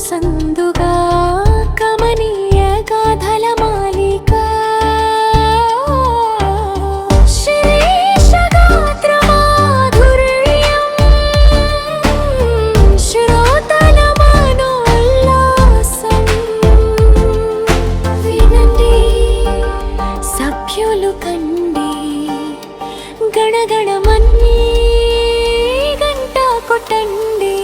సందుగా కమనీయ గాథల మాలిక శ్రీశగాత్ర మాధుర్యం శ్రోతల మనోల్లాసం వినండి సభ్యులు కండి గణగణమన్నీ గంట కొట్టండి.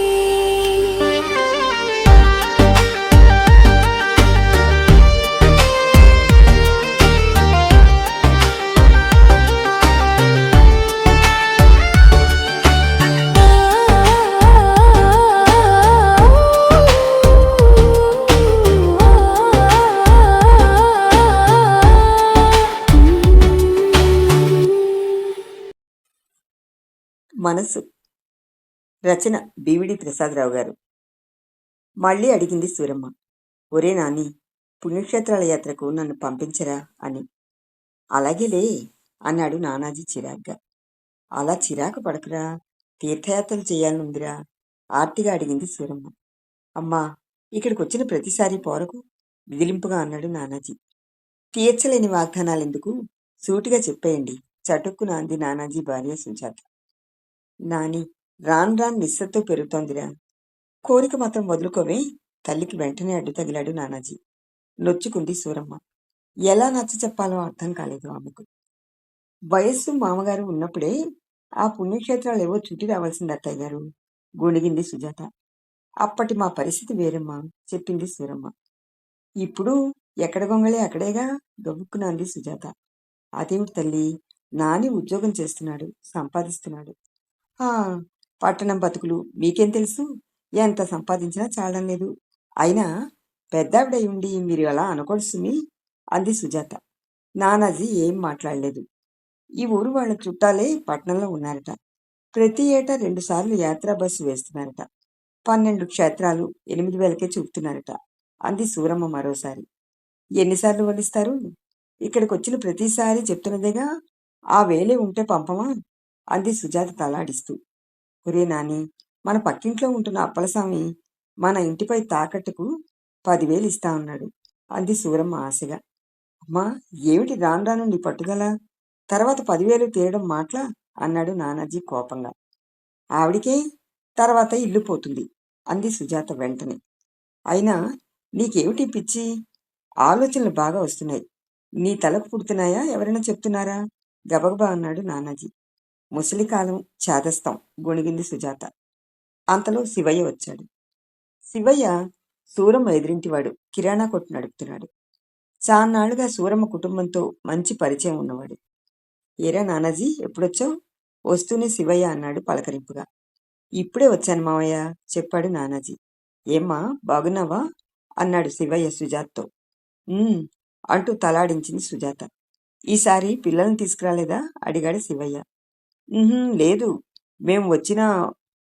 మనసు రచన బివిడి ప్రసాదరావు గారు. మళ్ళీ అడిగింది సూరమ్మ. ఒరే నాని, పుణ్యక్షేత్రాల యాత్రకు నన్ను పంపించరా అని. అలాగేలే అన్నాడు నానాజీ చిరాగ్గా. అలా చిరాకు పడకురా, తీర్థయాత్రలు చేయాలనుందిరా ఆర్తిగా అడిగింది సూరమ్మ. అమ్మా, ఇక్కడికి వచ్చిన ప్రతిసారి పోరకు విదిలింపుగా అన్నాడు నానాజీ. తీర్చలేని వాగ్దానాలెందుకు, సూటిగా చెప్పేయండి చటుక్కున అంది నానాజీ భార్య సుజాత. నాని, రాన్ రాన్ నిస్సత్తు పెరుగుతోందిరా, కోరిక మాత్రం వదులుకోవే తల్లికి వెంటనే అడ్డు తగిలాడు నానాజీ. నొచ్చుకుంది సూరమ్మ. ఎలా నచ్చ చెప్పాలో అర్థం కాలేదు ఆమెకు. వయస్సు మామగారు ఉన్నప్పుడే ఆ పుణ్యక్షేత్రాలేవో చుట్టి రావాల్సింది అత్తయ్య గారు, గొణిగింది సుజాత. అప్పటి మా పరిస్థితి వేరమ్మా, చెప్పింది సూరమ్మ. ఇప్పుడు ఎక్కడ గొంగళి అక్కడేగా, గబుక్కున అంది సుజాత. అదేమిటి తల్లి, నాని ఉద్యోగం చేస్తున్నాడు, సంపాదిస్తున్నాడు. పట్టణం బతుకులు మీకేం తెలుసు, ఎంత సంపాదించినా చాలడం లేదు. అయినా పెద్దావిడై ఉండి మీరు ఎలా అనకూడదు సుమి, అంది సుజాత. నానాజీ ఏం మాట్లాడలేదు. ఈ ఊరు వాళ్ళ చుట్టాలే పట్టణంలో ఉన్నారట. ప్రతి ఏటా 2 సార్లు యాత్రా బస్సు వేస్తున్నారట. 12 క్షేత్రాలు 8,000కే చూపుతున్నారట, అంది సూరమ్మ మరోసారి. ఎన్నిసార్లు వలిస్తారు? ఇక్కడికి వచ్చిన ప్రతిసారి చెప్తున్నదేగా, ఆ వేలే ఉంటే పంపమా, అంది సుజాత తలాడిస్తూ. ఒరే నాని, మన పక్కింట్లో ఉంటున్న అప్పలస్వామి మన ఇంటిపై తాకట్టుకు 10,000 ఇస్తా ఉన్నాడు, అంది సూరమ్మ ఆశగా. అమ్మా, ఏమిటి రాను రాను నీ పట్టుదల, తర్వాత 10,000 తీయడం మాట్లా, అన్నాడు నానాజీ కోపంగా. ఆవిడికే తర్వాత ఇల్లు పోతుంది, అంది సుజాత వెంటనే. అయినా నీకేమిటి పిచ్చి, ఆలోచనలు బాగా వస్తున్నాయి, నీ తలకు పుడుతున్నాయా, ఎవరైనా చెప్తున్నారా, గబగబా అన్నాడు నానాజీ. ముసలికాలం చేదస్తాం, గొణిగింది సుజాత. అంతలో శివయ్య వచ్చాడు. శివయ్య సూరమ్మ ఎదిరింటివాడు, కిరాణా కొట్టు నడుపుతున్నాడు. చాన్నాళ్లుగా సూరమ్మ కుటుంబంతో మంచి పరిచయం ఉన్నవాడు. ఏరా నానాజీ, ఎప్పుడొచ్చావు, వస్తూనే శివయ్య అన్నాడు పలకరింపుగా. ఇప్పుడే వచ్చాను మావయ్య, చెప్పాడు నానాజీ. ఏమ్మా, బాగున్నావా, అన్నాడు శివయ్య సుజాత్తో. అంటూ తలాడించింది సుజాత. ఈసారి పిల్లల్ని తీసుకురాలేదా, అడిగాడు శివయ్య. లేదు, మేము వచ్చిన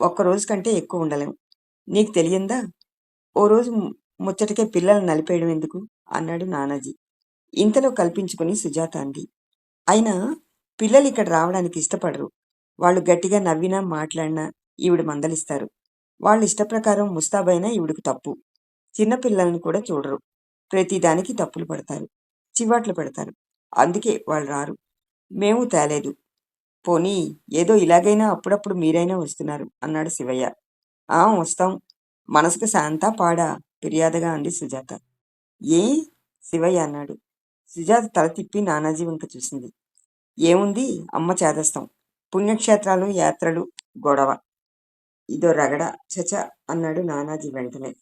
ఒక్కరోజు కంటే ఎక్కువ ఉండలేం, నీకు తెలియందా, ఓ రోజు ముచ్చటకే పిల్లల్ని నలిపేయడం ఎందుకు, అన్నాడు నానాజీ. ఇంతలో కల్పించుకుని సుజాత అంది. అయినా పిల్లలు ఇక్కడ రావడానికి ఇష్టపడరు, వాళ్ళు గట్టిగా నవ్వినా మాట్లాడినా ఈవిడ మందలిస్తారు. వాళ్ళ ఇష్టప్రకారం ముస్తాబైనా ఈవిడకు తప్పు. చిన్నపిల్లల్ని కూడా చూడరు, ప్రతిదానికి తప్పులు పడతారు, చివాట్లు పెడతారు. అందుకే వాళ్ళు రారు. మేము తేలేదు, పోనీ ఏదో ఇలాగైనా అప్పుడప్పుడు మీరైనా వస్తున్నారు, అన్నాడు శివయ్య. వస్తాం, మనసుకు శాంతా పాడా, ఫిర్యాదుగా అంది సుజాత. ఏ, శివయ్య అన్నాడు. సుజాత తల తిప్పి నానాజీ వంక చూసింది. ఏముంది, అమ్మ చేదస్తాం, పుణ్యక్షేత్రాలు యాత్రలు గొడవ, ఇదో రగడ, చచ, అన్నాడు నానాజీ వెంటనే.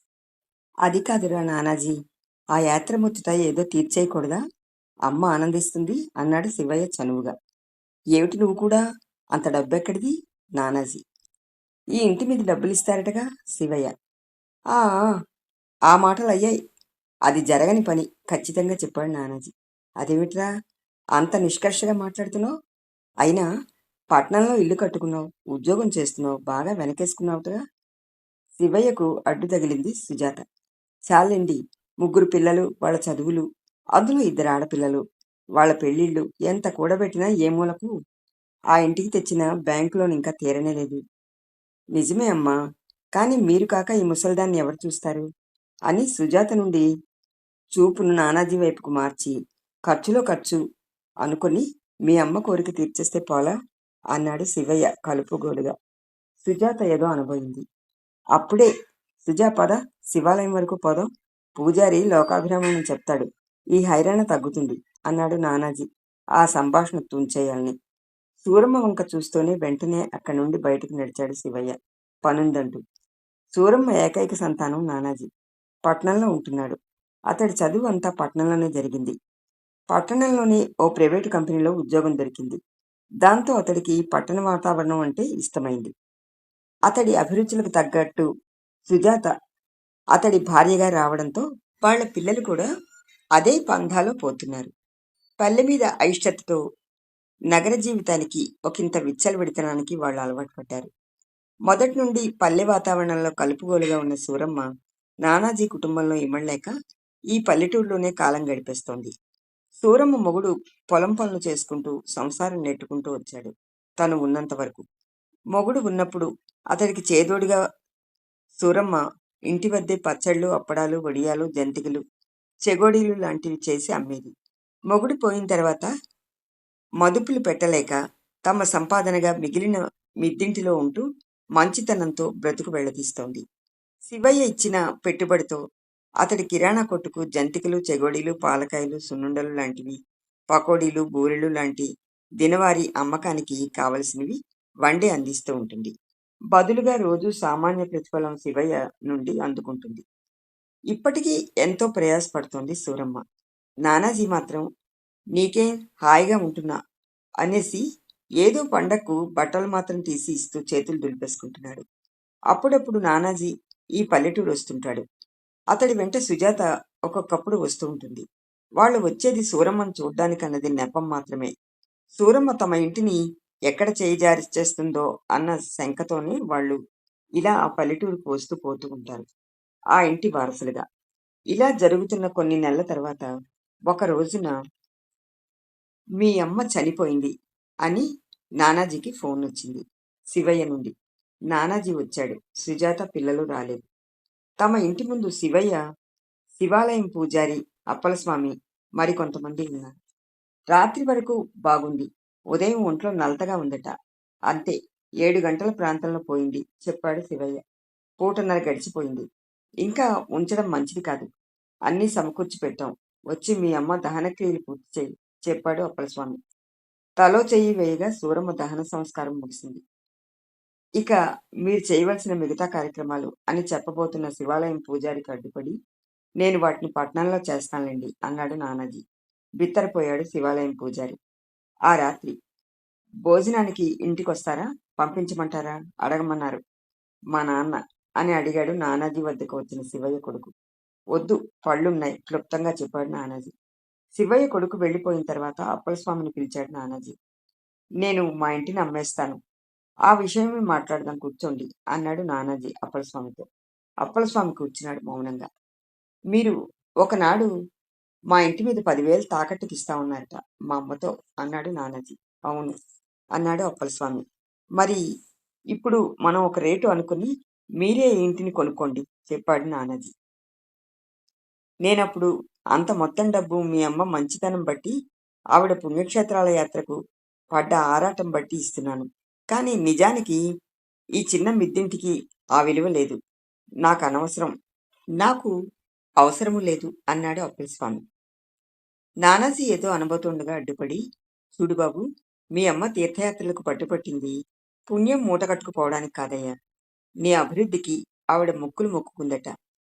అది కాదురా నానాజీ, ఆ యాత్ర ముచ్చట ఏదో తీర్చేయకూడదా, అమ్మ ఆనందిస్తుంది, అన్నాడు శివయ్య చనువుగా. ఏమిటి నువ్వు కూడా? అంత డబ్బెక్కడిది? నానాజీ. ఈ ఇంటి మీద డబ్బులిస్తారటగా? శివయ్య. ఆ ఆ, ఆ మాటలయ్యాయి. అది జరగని పని ఖచ్చితంగా చెప్పాడు నానాజీ. అదేమిట్రా అంత నిష్కర్షగా మాట్లాడుతున్నావు? అయినా పట్నంలో ఇల్లు కట్టుకున్నావు, ఉద్యోగం చేస్తున్నావు, బాగా వెనకేసుకున్నావుటగా? శివయ్యకు అడ్డు తగిలింది సుజాత. చాలండి, 3 పిల్లలు, వాళ్ళ చదువులు, అందులో 2 ఆడపిల్లలు, వాళ్ళ పెళ్ళిళ్ళు ఎంత కూడబెట్టినా ఏ మూలకు? ఆ ఇంటికి తెచ్చిన బ్యాంకు లోన్ ఇంకా తీరనే లేదు. నిజమే అమ్మా, కానీ మీరు కాక ఈ ముసల్దాన్ని ఎవరు చూస్తారు? అని సుజాత నుండి చూపును నానాజీ వైపుకు మార్చి, ఖర్చులో ఖర్చు అనుకుని మీ అమ్మ కోరిక తీర్చేస్తే పోలా? అన్నాడు శివయ్య కలుపుగోలుగా. సుజాత ఏదో అనబోయింది. అప్పుడే సుజా పద, శివాలయం వరకు పోదాం, పూజారి లోకాభిరామం చెప్తాడు, ఈ హైరాణ తగ్గుతుంది అన్నాడు నానాజీ ఆ సంభాషణ తుంచేయాలని. సూరమ్మ వంక చూస్తూనే వెంటనే అక్కడి నుండి బయటకు నడిచాడు శివయ్య పనుందంటూ. సూరమ్మ ఏకైక సంతానం నానాజీ. పట్నంలో ఉంటున్నాడు. అతడి చదువు అంతా పట్నంలోనే జరిగింది. పట్టణంలోని ఓ ప్రైవేటు కంపెనీలో ఉద్యోగం దొరికింది. దాంతో అతడికి పట్టణ వాతావరణం అంటే ఇష్టమైంది. అతడి అభిరుచులకు తగ్గట్టు సుజాత అతడి భార్యగా రావడంతో వాళ్ళ పిల్లలు కూడా అదే పంథాలో పోతున్నారు. పల్లె మీద అయిష్టతతో నగర జీవితానికి ఒకంత విచ్చలవిడితనానికి వాళ్ళు అలవాటు పడ్డారు. మొదటి నుండి పల్లె వాతావరణంలో కలుపుగోలుగా ఉన్న సూరమ్మ నానాజీ కుటుంబంలో ఇమడలేక ఈ పల్లెటూరులోనే కాలం గడిపేస్తోంది. సూరమ్మ మొగుడు పొలం పనులు చేసుకుంటూ సంసారం నెట్టుకుంటూ వచ్చాడు తను ఉన్నంత వరకు. మొగుడు ఉన్నప్పుడు అతడికి చేదోడుగా సూరమ్మ ఇంటి వద్దే పచ్చళ్ళు, అప్పడాలు, వడియాలు, జంతికలు, చెగోడీలు లాంటివి చేసి అమ్మేది. మొగుడు పోయిన తర్వాత మదుపులు పెట్టలేక తమ సంపాదనగా మిగిలిన మిద్దింటిలో ఉంటూ మంచితనంతో బ్రతుకు వెళ్లదీస్తోంది. శివయ్య ఇచ్చిన పెట్టుబడితో అతడి కిరాణా కొట్టుకు జంతికలు, చెగోడీలు, పాలకాయలు, సున్నుండలు లాంటివి, పకోడీలు, బూరెలు లాంటి దినవారీ అమ్మకానికి కావలసినవి వండి అందిస్తూ ఉంటుంది. బదులుగా రోజు సామాన్య ప్రతిఫలం శివయ్య నుండి అందుకుంటుంది. ఇప్పటికీ ఎంతో ప్రయాసపడుతోంది సూరమ్మ. నానాజీ మాత్రం నీకేం హాయిగా ఉంటున్నా అనేసి ఏదో పండక్కు బట్టలు మాత్రం తీసి ఇస్తూ చేతులు దులిపేసుకుంటున్నాడు. అప్పుడప్పుడు నానాజీ ఈ పల్లెటూరు వస్తుంటాడు. అతడి వెంట సుజాత ఒక్కొక్కప్పుడు వస్తూ ఉంటుంది. వాళ్ళు వచ్చేది సూరమ్మను చూడ్డానికన్నది నెపం మాత్రమే. సూరమ్మ తమ ఇంటిని ఎక్కడ చేయి చేస్తుందో అన్న శంకతోనే వాళ్ళు ఇలా ఆ పల్లెటూరుకు వస్తూ పోతూ ఉంటారు, ఆ ఇంటి వారసులుగా. ఇలా జరుగుతున్న కొన్ని నెలల తర్వాత ఒక రోజున మీ అమ్మ చనిపోయింది అని నానాజీకి ఫోన్ వచ్చింది శివయ్య నుండి. నానాజీ వచ్చాడు. సుజాత పిల్లలు రాలేదు. తమ ఇంటి ముందు శివయ్య, శివాలయం పూజారి, అప్పలస్వామి, మరికొంతమంది ఉన్నారు. రాత్రి వరకు బాగుంది. ఉదయం ఒంట్లో నలతగా ఉందట. అంతే, 7 గంటల ప్రాంతంలో పోయింది చెప్పాడు శివయ్య. పూటన్నర గడిచిపోయింది. ఇంకా ఉంచడం మంచిది కాదు. అన్నీ సమకూర్చి పెట్టాం. వచ్చి మీ అమ్మ దహనక్రియలు పూర్తి చేయి చెప్పాడు అప్పలస్వామి. తలో చెయ్యి వేయగా సూరమ్మ దహన సంస్కారం ముగిసింది. ఇక మీరు చేయవలసిన మిగతా కార్యక్రమాలు అని చెప్పబోతున్న శివాలయం పూజారికి అడ్డుపడి, నేను వాటిని పట్నంలో చేస్తానులేండి అన్నాడు నానాజీ. బిత్తరపోయాడు శివాలయం పూజారి. ఆ రాత్రి భోజనానికి ఇంటికొస్తారా, పంపించమంటారా అడగమన్నారు మా నాన్న అని అడిగాడు నానాజీ వద్దకు వచ్చిన శివయ్య కొడుకు. వద్దు, పళ్ళున్నాయి క్లుప్తంగా చెప్పాడు నానాజీ. శివయ్య కొడుకు వెళ్ళిపోయిన తర్వాత అప్పలస్వామిని పిలిచాడు నానాజీ. నేను మా ఇంటిని అమ్మేస్తాను, ఆ విషయమే మాట్లాడదాం కూర్చోండి అన్నాడు నానాజీ అప్పలస్వామితో. అప్పలస్వామి కూర్చున్నాడు మౌనంగా. మీరు ఒకనాడు మా ఇంటి మీద 10,000 తాకట్టుకి ఇస్తా ఉన్నారట మా అమ్మతో అన్నాడు నానాజీ. అవును అన్నాడు అప్పలస్వామి. మరి ఇప్పుడు మనం ఒక రేటు అనుకుని మీరే ఈ ఇంటిని కొనుక్కోండి చెప్పాడు నానాజీ. నేనప్పుడు అంత మొత్తం డబ్బు మీ అమ్మ మంచితనం బట్టి, ఆవిడ పుణ్యక్షేత్రాల యాత్రకు పడ్డ ఆరాటం బట్టి ఇస్తున్నాను. కానీ నిజానికి ఈ చిన్న మిద్దింటికి ఆ విలువ లేదు. నాకు అనవసరం, నాకు అవసరము లేదు అన్నాడు అప్పలస్వామి. నానాజీ ఏదో అనబోతుండగా అడ్డుపడి, చూడు బాబు, మీ అమ్మ తీర్థయాత్రలకు పట్టుపట్టింది పుణ్యం మూట కట్టుకుపోవడానికి కాదయ్యా. నీ అభివృద్ధికి ఆవిడ మొక్కులు మొక్కుకుందట.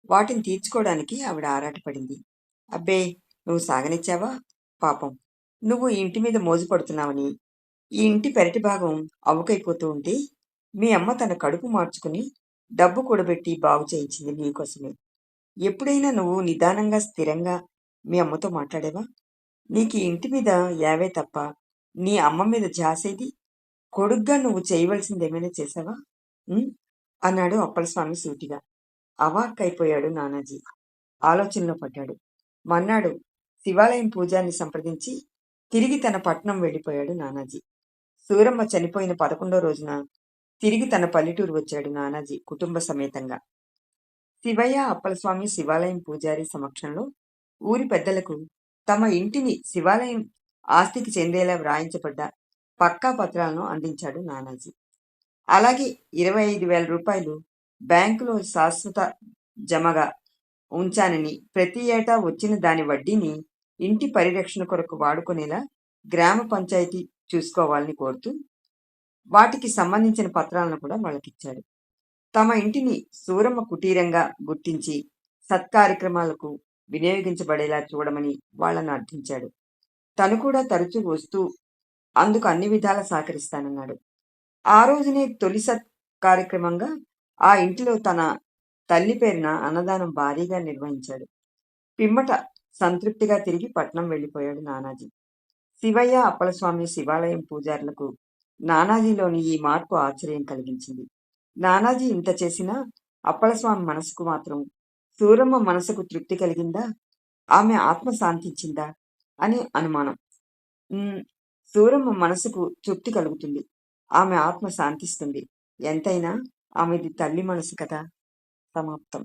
వాటిని తీర్చుకోవడానికి ఆవిడ ఆరాటపడింది. అబ్బే, నువ్వు సాగనిచ్చావా? పాపం, నువ్వు ఈ ఇంటి మీద మోజు పడుతున్నావని ఈ ఇంటి పెరటి భాగం అవ్వకైపోతూ ఉంటే మీ అమ్మ తన కడుపు మార్చుకుని డబ్బు కూడబెట్టి బాగు చేయించింది నీకోసమే. ఎప్పుడైనా నువ్వు నిదానంగా స్థిరంగా మీ అమ్మతో మాట్లాడేవా? నీకు ఈ ఇంటి మీద యావే తప్ప నీ అమ్మ మీద ఝాసేది? కొడుగ్గా నువ్వు చేయవలసిందేమైనా చేశావా? ఉమ్, అన్నాడు అప్పలస్వామి సూటిగా. అవాక్కైపోయాడు నానాజీ. ఆలోచనలో పడ్డాడు. మర్నాడు శివాలయం పూజారిని సంప్రదించి తిరిగి తన పట్నం వెళ్ళిపోయాడు నానాజీ. సూరమ్మ చనిపోయిన 11వ రోజున తిరిగి తన పల్లెటూరు వచ్చాడు నానాజీ కుటుంబ సమేతంగా. శివయ్య, అప్పలస్వామి శివాలయం పూజారి సమక్షంలో ఊరి పెద్దలకు తమ ఇంటిని శివాలయం ఆస్తికి చెందేలా వ్రాయించబడ్డ పక్కా పత్రాలను అందించాడు నానాజీ. అలాగే 25,000 రూపాయలు బ్యాంకులో శాశ్వత జమగా ఉంచానని, ప్రతి ఏటా వచ్చిన దాని వడ్డీని ఇంటి పరిరక్షణ కొరకు వాడుకునేలా గ్రామ పంచాయతీ చూసుకోవాలని కోరుతూ వాటికి సంబంధించిన పత్రాలను కూడా వాళ్ళకిచ్చాడు. తమ ఇంటిని సూరమ్మ కుటీరంగా గుర్తించి సత్కార్యక్రమాలకు వినియోగించబడేలా చూడమని వాళ్ళను అర్థించాడు. తను కూడా తరచూ వస్తూ అందుకు అన్ని విధాలా సహకరిస్తానన్నాడు. ఆ రోజునే తొలి కార్యక్రమంగా ఆ ఇంటిలో తన తల్లి పేరున అన్నదానం భారీగా నిర్వహించాడు. పిమ్మట సంతృప్తిగా తిరిగి పట్నం వెళ్ళిపోయాడు నానాజీ. శివయ్య, అప్పలస్వామి శివాలయం పూజారులకు నానాజీలోని ఈ మార్పు ఆశ్చర్యం కలిగించింది. నానాజీ ఇంత చేసినా అప్పలస్వామి మనసుకు మాత్రం సూరమ్మ మనసుకు తృప్తి కలిగిందా, ఆమె ఆత్మ శాంతించిందా అని అనుమానం. సూరమ్మ మనసుకు తృప్తి కలుగుతుంది, ఆమె ఆత్మ శాంతిస్తుంది. ఎంతైనా ఆమెది తల్లి మనసు కదా. సమాప్తం.